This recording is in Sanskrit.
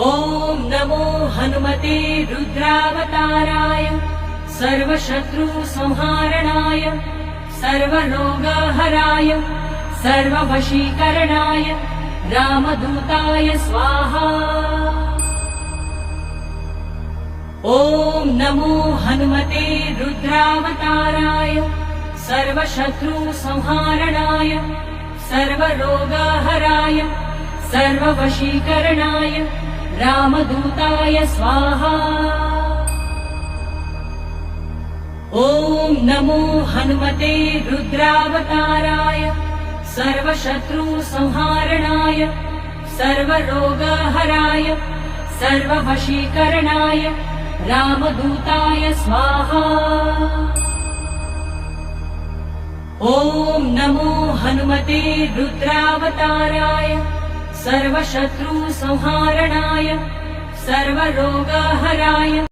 ॐ नमो हनुमते रुद्रावताराय सर्वशत्रुसंहारणाय सर्वरोगहराय सर्ववशीकरणाय रामदूताय स्वाहा। ॐ नमो हनुमते रुद्रावताराय सर्वशत्रुसंहारणाय सर्वरोगहराय सर्ववशीकरणाय रामदूताय स्वाहा। ॐ नमो हनुमते रुद्रावताराय सर्वशत्रुसंहारणाय सर्वरोगहराय सर्ववशीकरणाय रामदूताय स्वाहा। ॐ नमो हनुमते रुद्रावताराय सर्वशत्रुसंहारणाय सर्वरोगहराय